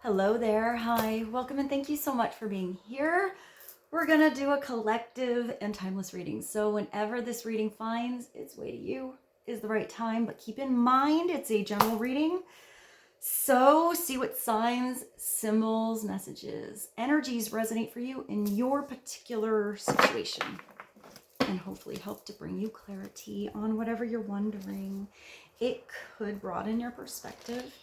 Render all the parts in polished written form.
Hello there. Hi. Welcome and thank you so much for being here. We're going to do a collective and timeless reading. So whenever this reading finds its way to you is the right time, but keep in mind it's a general reading. So see what signs, symbols, messages, energies resonate for you in your particular situation, and hopefully help to bring you clarity on whatever you're wondering. It could broaden your perspective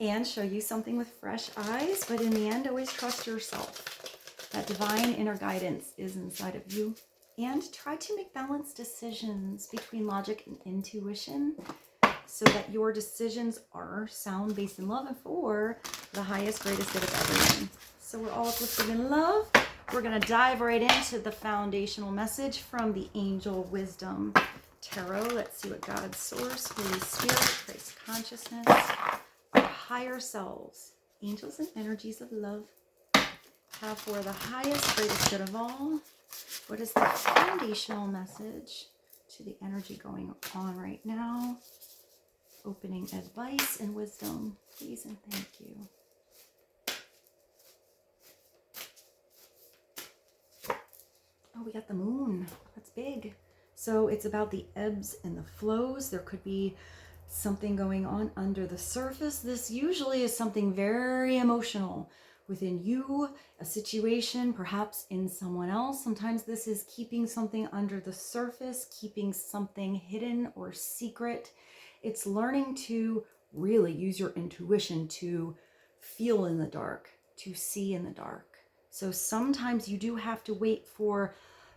and show you something with fresh eyes, but in the end, always trust yourself. That divine inner guidance is inside of you, and try to make balanced decisions between logic and intuition so that your decisions are sound, based in love, and for the highest, greatest good of everyone. So we're all uplifted in love. We're going to dive right into the foundational message from the Angel Wisdom Tarot. Let's see what God's source, Holy Spirit, Christ consciousness, our higher selves, angels and energies of love, have for the highest, greatest good of all. What is the foundational message to the energy going on right now? Opening advice and wisdom, please and thank you. Oh, we got the moon. That's big. So it's about the ebbs and the flows. There could be something going on under the surface. This usually is something very emotional within you, a situation, perhaps in someone else. Sometimes this is keeping something under the surface, keeping something hidden or secret. It's learning to really use your intuition to feel in the dark, to see in the dark. So sometimes you do have to wait for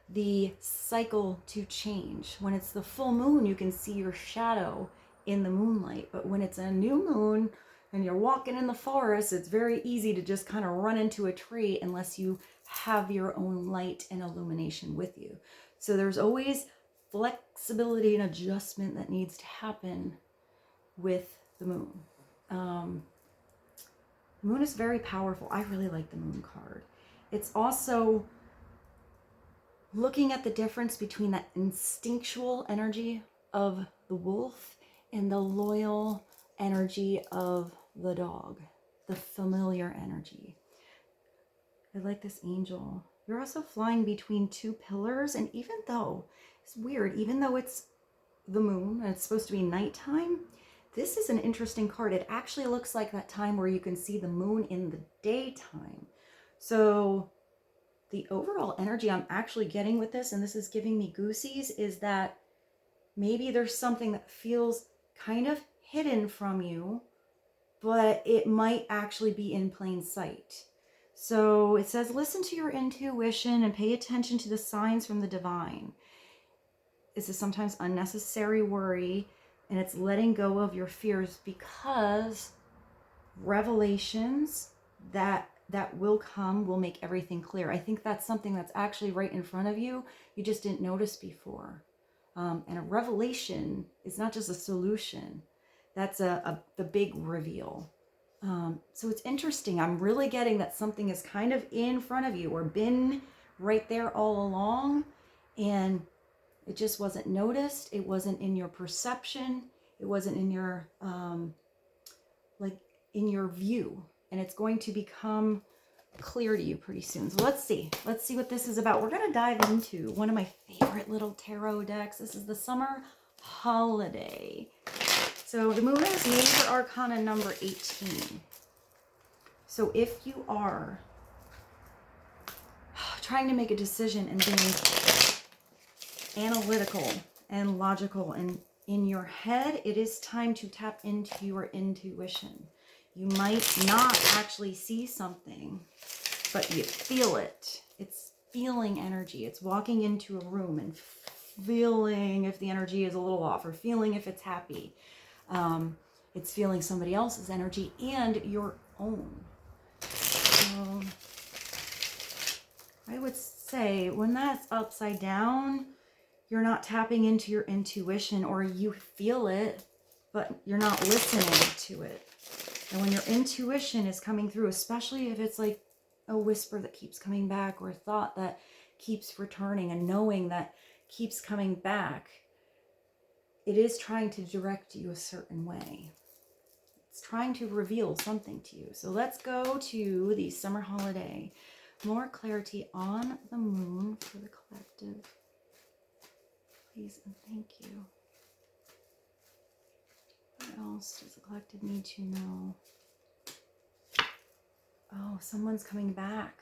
the cycle to change. When it's the full moon, you can see your shadow in the moonlight. But when it's a new moon and you're walking in the forest, it's very easy to just kind of run into a tree unless you have your own light and illumination with you. So there's always flexibility and adjustment that needs to happen with the moon. The moon is very powerful. I really like the moon card. It's also looking at the difference between that instinctual energy of the wolf and the loyal energy of the dog, the familiar energy. I like this angel. You're also flying between two pillars, and even though it's weird, even though it's the moon and it's supposed to be nighttime, this is an interesting card. It actually looks like that time where you can see the moon in the daytime. So the overall energy I'm actually getting with this, and this is giving me goosies, is that maybe there's something that feels kind of hidden from you, but it might actually be in plain sight. So it says, listen to your intuition and pay attention to the signs from the divine. This is sometimes unnecessary worry, and it's letting go of your fears, because revelations that will come will make everything clear. I think that's something that's actually right in front of you. You just didn't notice before. And a revelation is not just a solution. That's the big reveal. So it's interesting. I'm really getting that something is kind of in front of you or been right there all along, and it just wasn't noticed. It wasn't in your perception. It wasn't in your, in your view. And it's going to become clear to you pretty soon. So let's see what this is about. We're going to dive into one of my favorite little tarot decks. This is the Summer Holiday. So the moon is Major Arcana number 18. So if you are trying to make a decision and being analytical and logical and in your head, it is time to tap into your intuition. You might not actually see something, but you feel it. It's feeling energy. It's walking into a room and feeling if the energy is a little off, or feeling if it's happy. It's feeling somebody else's energy and your own. So I would say when that's upside down, you're not tapping into your intuition, or you feel it, but you're not listening to it. And when your intuition is coming through, especially if it's like a whisper that keeps coming back, or a thought that keeps returning, and knowing that keeps coming back, it is trying to direct you a certain way. It's trying to reveal something to you. So let's go to the summer holiday. More clarity on the moon for the collective. Please and thank you. What else does the collective need to know? Oh, someone's coming back.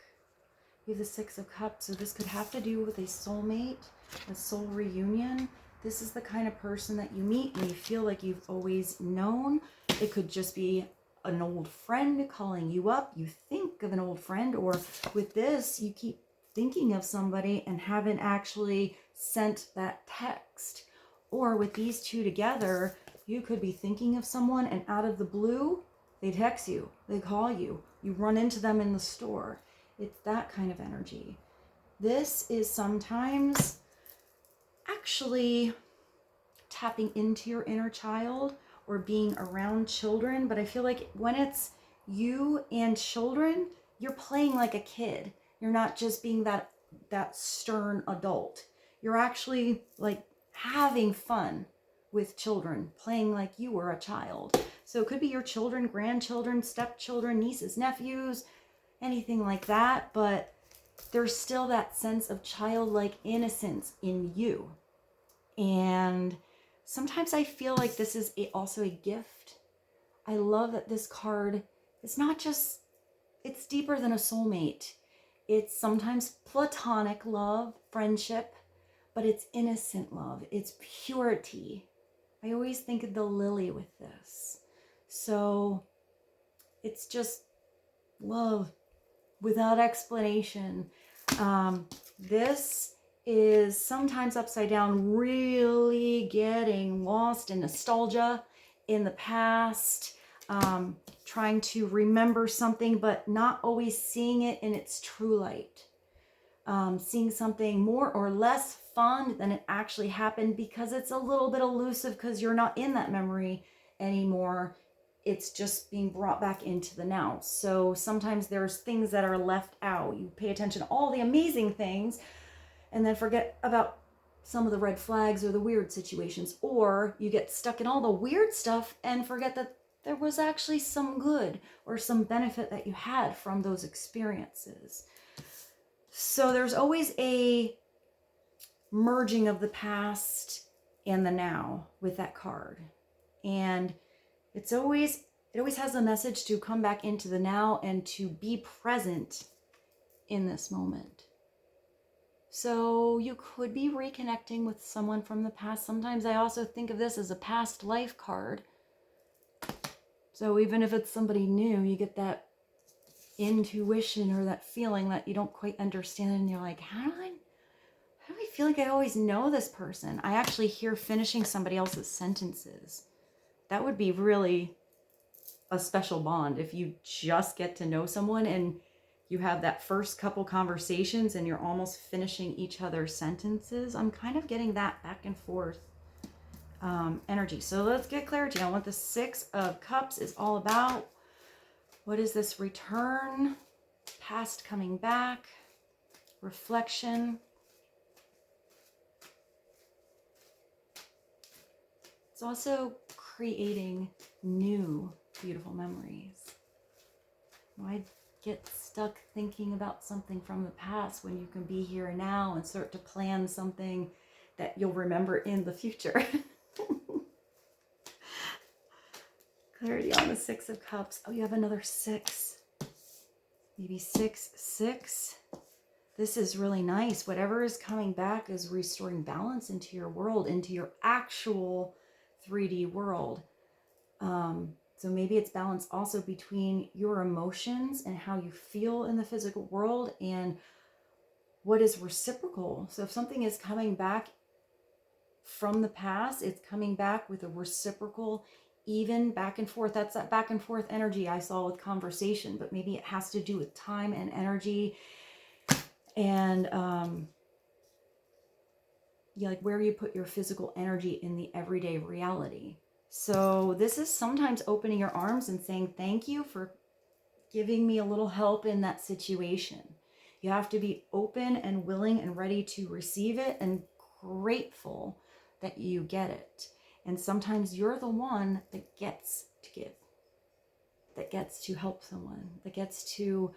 We have the Six of Cups, so this could have to do with a soulmate, a soul reunion. This is the kind of person that you meet and you feel like you've always known. It could just be an old friend calling you up. You think of an old friend, or with this, you keep thinking of somebody and haven't actually sent that text. Or with these two together, you could be thinking of someone and out of the blue, they text you, they call you, you run into them in the store. It's that kind of energy. This is sometimes actually tapping into your inner child or being around children. But I feel like when it's you and children, you're playing like a kid. You're not just being that stern adult. You're actually like having fun with children, playing like you were a child. So it could be your children, grandchildren, stepchildren, nieces, nephews, anything like that. But there's still that sense of childlike innocence in you. And sometimes I feel like this is also a gift. I love that this card, it's not just, it's deeper than a soulmate. It's sometimes platonic love, friendship, but it's innocent love. It's purity. I always think of the lily with this. So it's just love without explanation. This is sometimes upside down, really getting lost in nostalgia in the past, trying to remember something, but not always seeing it in its true light. Seeing something more or less fond than it actually happened because it's a little bit elusive because you're not in that memory anymore. It's just being brought back into the now. So sometimes there's things that are left out. You pay attention to all the amazing things and then forget about some of the red flags or the weird situations. Or you get stuck in all the weird stuff and forget that there was actually some good or some benefit that you had from those experiences. So there's always a merging of the past and the now with that card. And it always has a message to come back into the now and to be present in this moment. So you could be reconnecting with someone from the past. Sometimes I also think of this as a past life card. So even if it's somebody new, you get that intuition or that feeling that you don't quite understand, and you're like, how do I feel like I always know this person? I actually hear finishing somebody else's sentences. That would be really a special bond if you just get to know someone and you have that first couple conversations and you're almost finishing each other's sentences. I'm kind of getting that back and forth energy. So let's get clarity on what the Six of Cups is all about. What is this return? Past coming back? Reflection? It's also creating new beautiful memories. Why get stuck thinking about something from the past when you can be here and now and start to plan something that you'll remember in the future? Clarity on the Six of Cups. Oh, you have another six. Maybe 6, 6. This is really nice. Whatever is coming back is restoring balance into your world, into your actual 3D world. So maybe it's balance also between your emotions and how you feel in the physical world and what is reciprocal. So if something is coming back from the past, it's coming back with a reciprocal, even back and forth. That's that back and forth energy I saw with conversation, but maybe it has to do with time and energy and like where you put your physical energy in the everyday reality. So this is sometimes opening your arms and saying, thank you for giving me a little help in that situation. You have to be open and willing and ready to receive it and grateful that you get it. And sometimes you're the one that gets to give. that gets to help someone, that gets to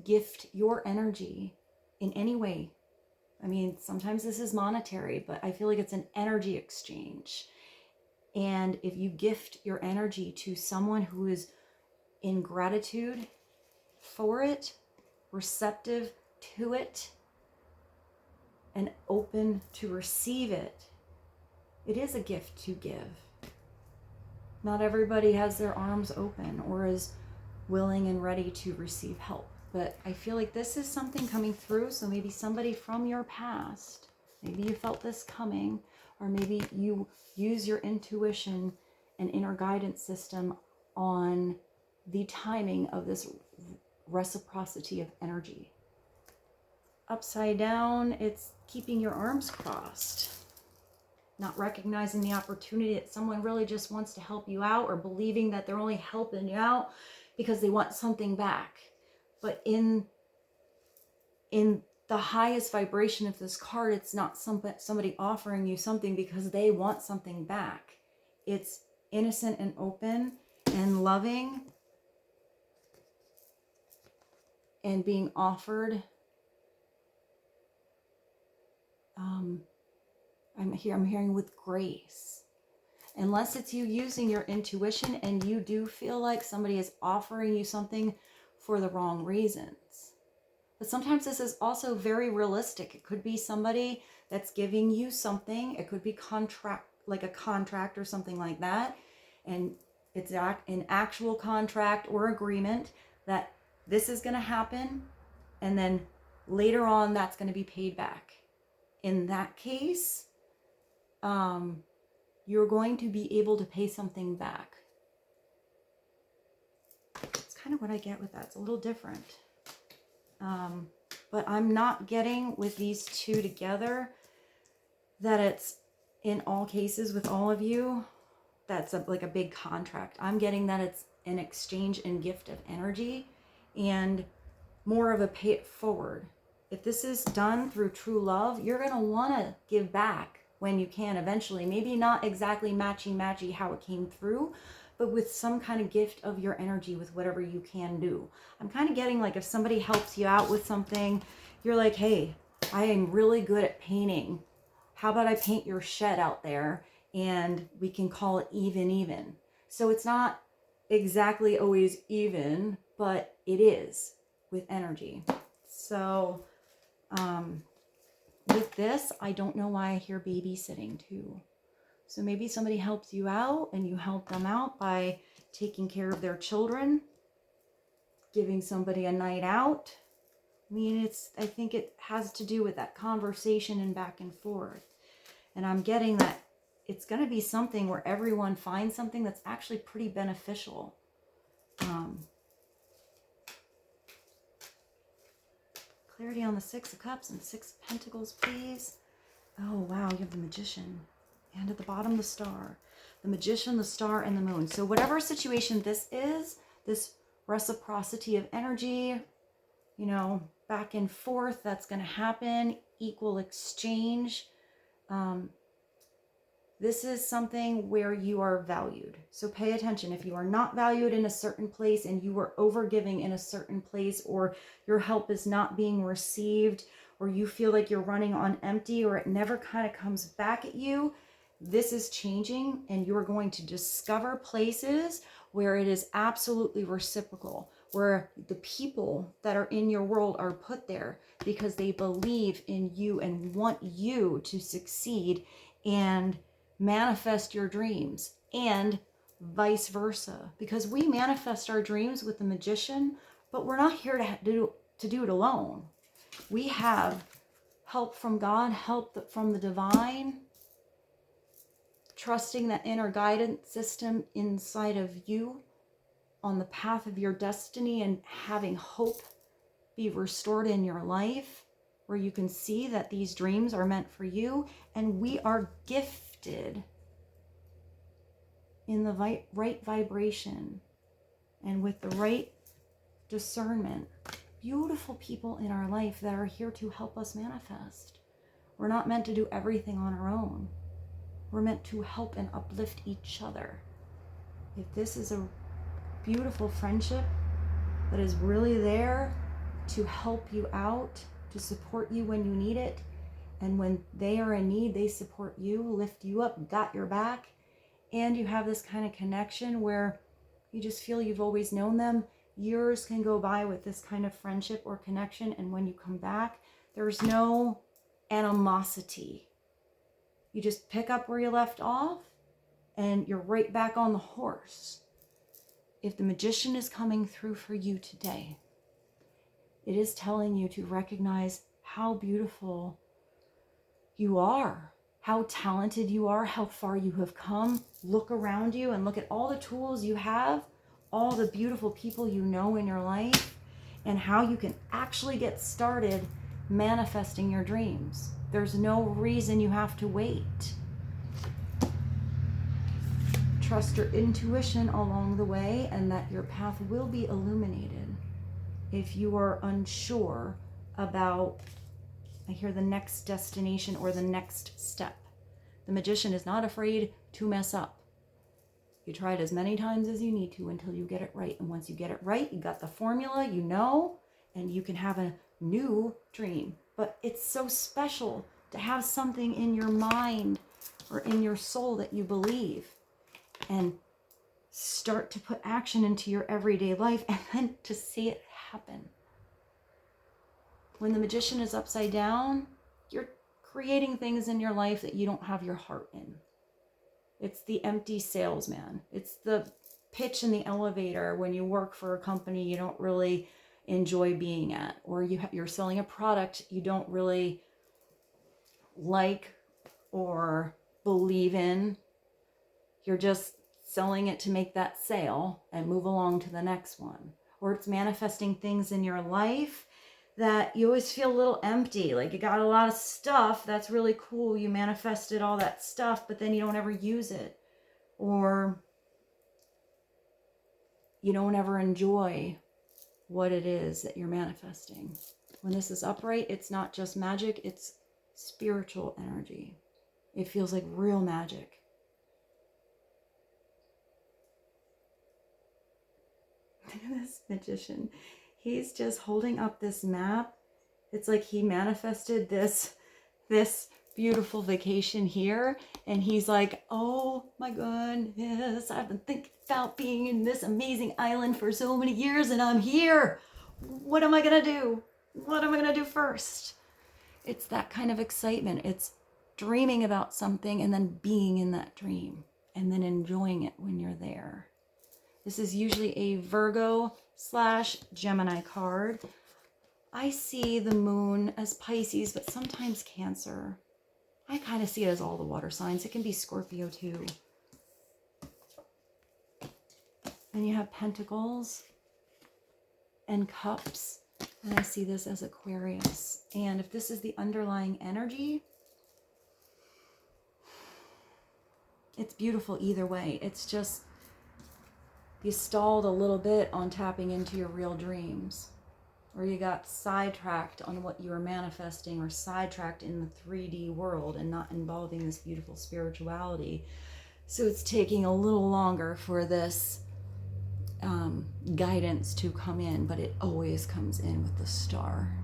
gift your energy in any way. I mean, sometimes this is monetary, but I feel like it's an energy exchange. And if you gift your energy to someone who is in gratitude for it, receptive to it, and open to receive it, it is a gift to give. Not everybody has their arms open or is willing and ready to receive help. But I feel like this is something coming through. So maybe somebody from your past, maybe you felt this coming, or maybe you use your intuition and inner guidance system on the timing of this reciprocity of energy. Upside down, it's keeping your arms crossed. Not recognizing the opportunity that someone really just wants to help you out, or believing that they're only helping you out because they want something back. But in the highest vibration of this card, it's not somebody offering you something because they want something back. It's innocent and open and loving and being offered. I'm hearing with grace. Unless it's you using your intuition and you do feel like somebody is offering you something for the wrong reasons. But sometimes this is also very realistic. It could be somebody that's giving you something. It could be like a contract or something like that. And it's an actual contract or agreement that this is going to happen. And then later on, that's going to be paid back. In that case, you're going to be able to pay something back. It's kind of what I get with that. It's a little different. But I'm not getting with these two together that it's in all cases with all of you, that's like a big contract. I'm getting that it's an exchange and gift of energy and more of a pay it forward. If this is done through true love, you're going to want to give back when you can eventually. Maybe not exactly matchy how it came through, but with some kind of gift of your energy with whatever you can do. I'm kind of getting like if somebody helps you out with something, you're like, hey, I am really good at painting. How about I paint your shed out there and we can call it even. So it's not exactly always even, but it is with energy. So with this, I don't know why I hear babysitting too. So maybe somebody helps you out and you help them out by taking care of their children, giving somebody a night out. I mean, I think it has to do with that conversation and back and forth. And I'm getting that it's going to be something where everyone finds something that's actually pretty beneficial. Clarity on the Six of Cups and Six of Pentacles, please. Oh, wow, you have the Magician. And at the bottom, the Star. The Magician, the Star, and the Moon. So whatever situation this is, this reciprocity of energy, you know, back and forth, that's going to happen. Equal exchange. This is something where you are valued. So pay attention. If you are not valued in a certain place and you are overgiving in a certain place, or your help is not being received, or you feel like you're running on empty, or it never kind of comes back at you, this is changing and you're going to discover places where it is absolutely reciprocal, where the people that are in your world are put there because they believe in you and want you to succeed and manifest your dreams, and vice versa, because we manifest our dreams with the Magician, but we're not here to do it alone. We have help from God, help from the divine, trusting that inner guidance system inside of you on the path of your destiny, and having hope be restored in your life, where you can see that these dreams are meant for you, and we are gifted in the right vibration and with the right discernment. Beautiful people in our life that are here to help us manifest. We're not meant to do everything on our own. We're meant to help and uplift each other. if this is a beautiful friendship that is really there to help you out, to support you when you need it, and when they are in need, they support you, lift you up, got your back, and you have this kind of connection where you just feel you've always known them. Years can go by with this kind of friendship or connection, and when you come back, there's no animosity. You just pick up where you left off, and you're right back on the horse. If the Magician is coming through for you today, it is telling you to recognize how beautiful you are, how talented you are, how far you have come. Look around you and look at all the tools you have, all the beautiful people you know in your life, and how you can actually get started manifesting your dreams. There's no reason you have to wait. Trust your intuition along the way, and that your path will be illuminated. If you are unsure about, I hear, the next destination or the next step, the Magician is not afraid to mess up. You try it as many times as you need to until you get it right. And once you get it right, you got the formula, you know, and you can have a new dream. But it's so special to have something in your mind or in your soul that you believe, and start to put action into your everyday life, and then to see it happen. When the Magician is upside down, you're creating things in your life that you don't have your heart in. It's the empty salesman. It's the pitch in the elevator when you work for a company you don't really enjoy being at, or you're selling a product you don't really like or believe in. You're just selling it to make that sale and move along to the next one. Or it's manifesting things in your life that you always feel a little empty, like you got a lot of stuff that's really cool, you manifested all that stuff, but then you don't ever use it, or you don't ever enjoy what it is that you're manifesting. When this is upright, it's not just magic, it's spiritual energy. It feels like real magic. Look at this Magician. He's just holding up this map. It's like he manifested this beautiful vacation here, and he's like, oh my goodness, I've been thinking about being in this amazing island for so many years, and I'm here. What am I gonna do? What am I gonna do first? It's that kind of excitement. It's dreaming about something and then being in that dream and then enjoying it when you're there. This is usually a Virgo/Gemini card. I see the moon as Pisces, but sometimes Cancer. I kind of see it as all the water signs. It can be Scorpio too. Then you have Pentacles and Cups. And I see this as Aquarius. And if this is the underlying energy, it's beautiful either way. It's just, you stalled a little bit on tapping into your real dreams, or you got sidetracked on what you were manifesting, or sidetracked in the 3D world and not involving this beautiful spirituality. So it's taking a little longer for this guidance to come in, but it always comes in with the star.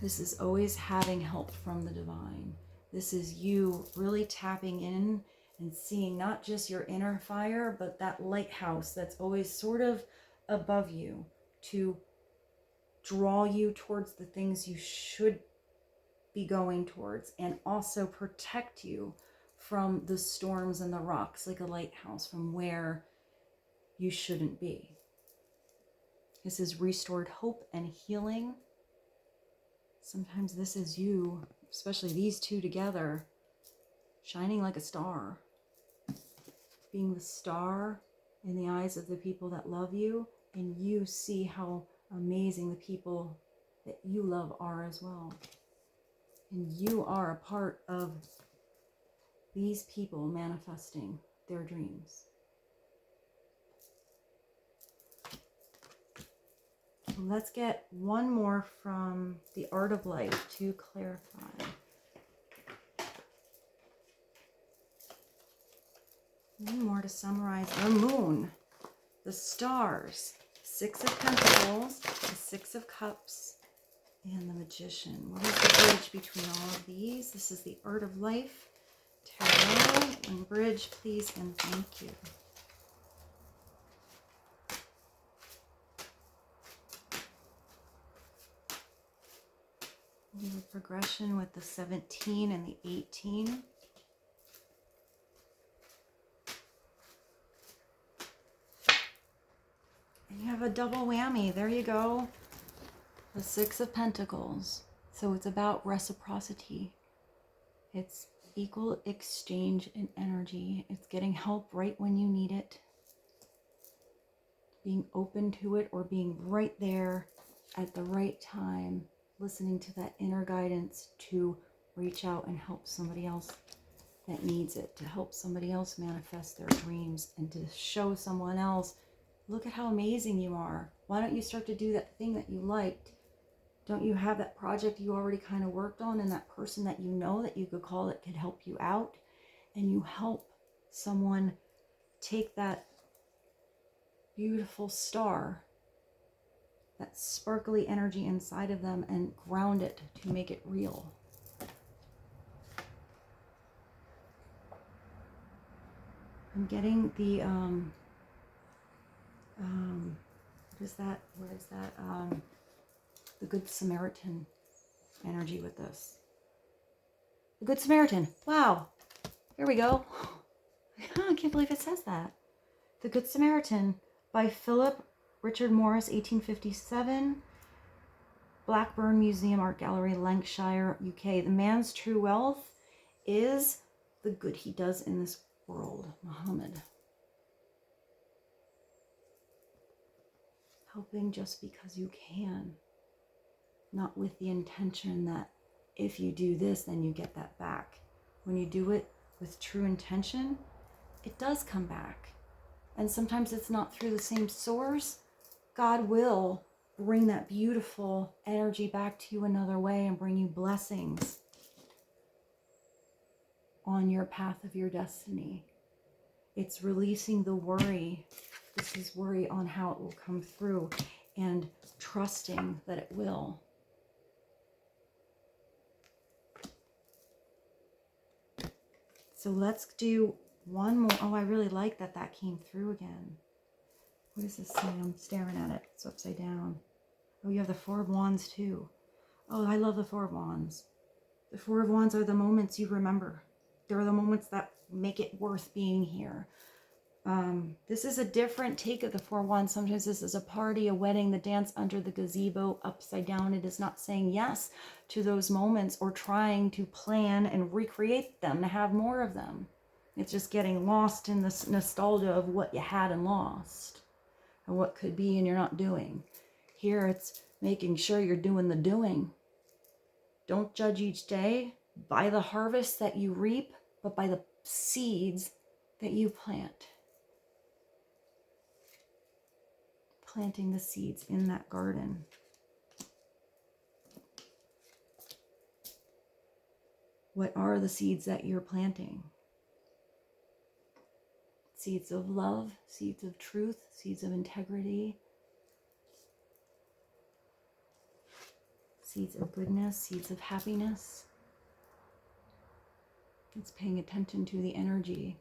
This is always having help from the divine. This is you really tapping in and seeing not just your inner fire, but that lighthouse that's always sort of above you to draw you towards the things you should be going towards, and also protect you from the storms and the rocks, like a lighthouse, from where you shouldn't be. This is restored hope and healing. Sometimes this is you, especially these two together, shining like a star. Being the star in the eyes of the people that love you, and you see how amazing the people that you love are as well. And you are a part of these people manifesting their dreams. Let's get one more from the Art of Life to clarify. One more to summarize. The moon, the stars, Six of Pentacles, the Six of Cups, and the Magician. What is the bridge between all of these? This is the Art of Life Tarot. One bridge, please, and thank you. The progression with the 17 and the 18. And you have a double whammy. There you go. The Six of Pentacles. So it's about reciprocity. It's equal exchange in energy. It's getting help right when you need it. Being open to it, or being right there at the right time. Listening to that inner guidance to reach out and help somebody else that needs it. To help somebody else manifest their dreams. And to show someone else, look at how amazing you are. Why don't you start to do that thing that you liked? Don't you have that project you already kind of worked on, and that person that you know that you could call that could help you out? And you help someone take that beautiful star, that sparkly energy inside of them, and ground it to make it real. I'm getting the, what is that? The Good Samaritan energy with this. The Good Samaritan. Wow. Here we go. I can't believe it says that. The Good Samaritan by Philip Richard Morris, 1857. Blackburn Museum Art Gallery, Lancashire, UK. The man's true wealth is the good he does in this world. Muhammad. Helping just because you can. Not with the intention that if you do this, then you get that back. When you do it with true intention, it does come back. And sometimes it's not through the same source. God will bring that beautiful energy back to you another way and bring you blessings on your path of your destiny. It's releasing the worry. This is worry on how it will come through, and trusting that it will. So let's do one more. Oh, I really like that that came through again. What does this say? I'm staring at it. It's upside down. Oh, you have the Four of Wands too. Oh, I love the Four of Wands. The Four of Wands are the moments you remember. They're the moments that make it worth being here. This is a different take of the Four of Wands. Sometimes this is a party, a wedding, the dance under the gazebo, upside down. It is not saying yes to those moments or trying to plan and recreate them to have more of them. It's just getting lost in this nostalgia of what you had and lost, and what could be and you're not doing. Here it's making sure you're doing the doing. Don't judge each day by the harvest that you reap, but by the seeds that you plant. Planting the seeds in that garden. What are the seeds that you're planting? Seeds of love, seeds of truth, seeds of integrity, seeds of goodness, seeds of happiness. It's paying attention to the energy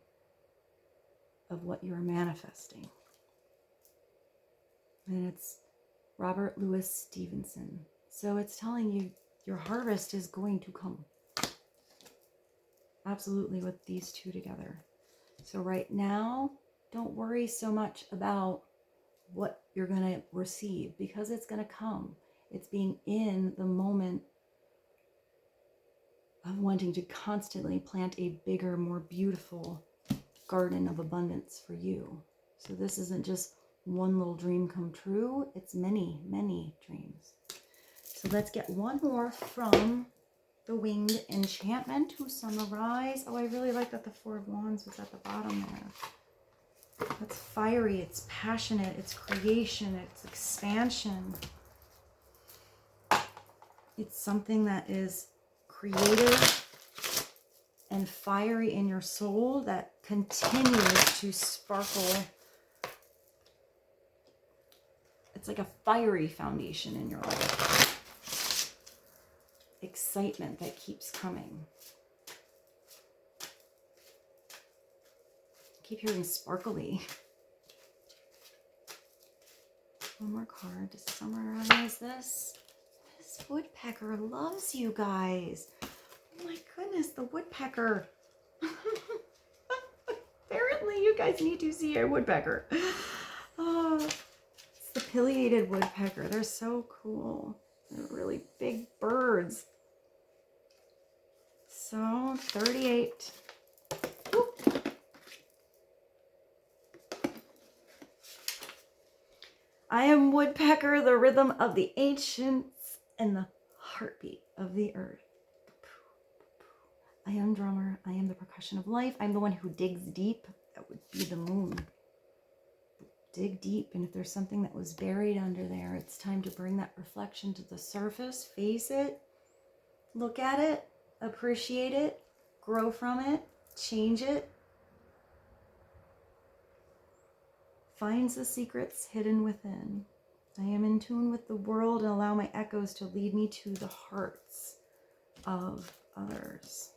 of what you're manifesting. And it's Robert Louis Stevenson. So it's telling you your harvest is going to come. Absolutely, with these two together. So right now, don't worry so much about what you're going to receive, because it's going to come. It's being in the moment of wanting to constantly plant a bigger, more beautiful garden of abundance for you. So this isn't just one little dream come true. It's many, many dreams. So let's get one more from the Winged Enchantment to summarize. Oh, I really like that the Four of Wands was at the bottom there. That's fiery, it's passionate, it's creation, it's expansion. It's something that is creative. and fiery in your soul that continues to sparkle. It's like a fiery foundation in your life. Excitement that keeps coming. I keep hearing sparkly. One more card to summarize this. This woodpecker loves you guys. Oh my goodness, the woodpecker. Apparently you guys need to see a woodpecker. Oh, it's the pileated woodpecker. They're so cool. They're really big birds. So 38. Whoop. I am woodpecker, the rhythm of the ancients and the heartbeat of the earth. I am drummer. I am the percussion of life. I'm the one who digs deep. That would be the moon. Dig deep, and if there's something that was buried under there, it's time to bring that reflection to the surface. Face it. Look at it. Appreciate it. Grow from it. Change it. Finds the secrets hidden within. I am in tune with the world and allow my echoes to lead me to the hearts of others.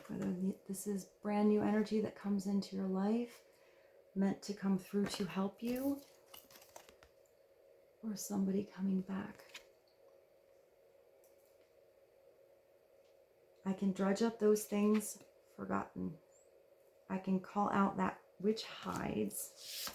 Whether this is brand new energy that comes into your life, meant to come through to help you, or somebody coming back. I can drudge up those things forgotten. I can call out that which hides.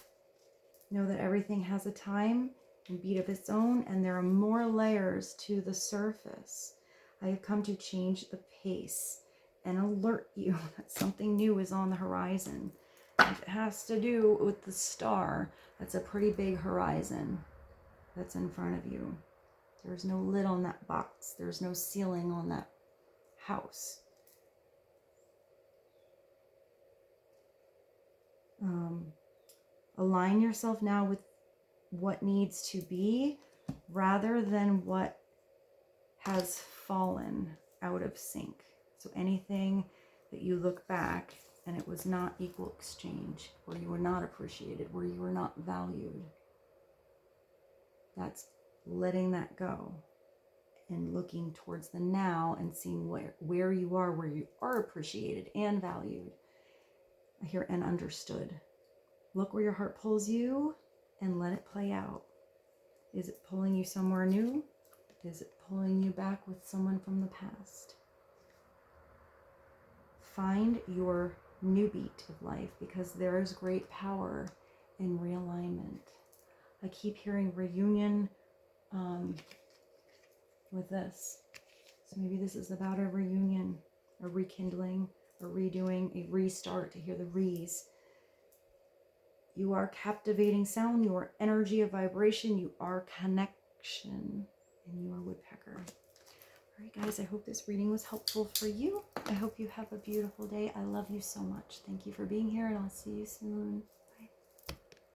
Know that everything has a time and beat of its own, and there are more layers to the surface. I have come to change the pace and alert you that something new is on the horizon. If it has to do with the star, that's a pretty big horizon that's in front of you. There's no lid on that box. There's no ceiling on that house. Align yourself now with what needs to be rather than what has fallen out of sync. So anything that you look back and it was not equal exchange, where you were not appreciated, where you were not valued, that's letting that go and looking towards the now and seeing where you are appreciated and valued. I hear and understood. Look where your heart pulls you and let it play out. Is it pulling you somewhere new? Is it pulling you back with someone from the past? Find your new beat of life, because there is great power in realignment. I keep hearing reunion with this. So maybe this is about a reunion, a rekindling, a redoing, a restart, to hear the re's. You are captivating sound, you are energy of vibration, you are connection, and you are woodpecker. All right, guys, I hope this reading was helpful for you. I hope you have a beautiful day. I love you so much. Thank you for being here, and I'll see you soon.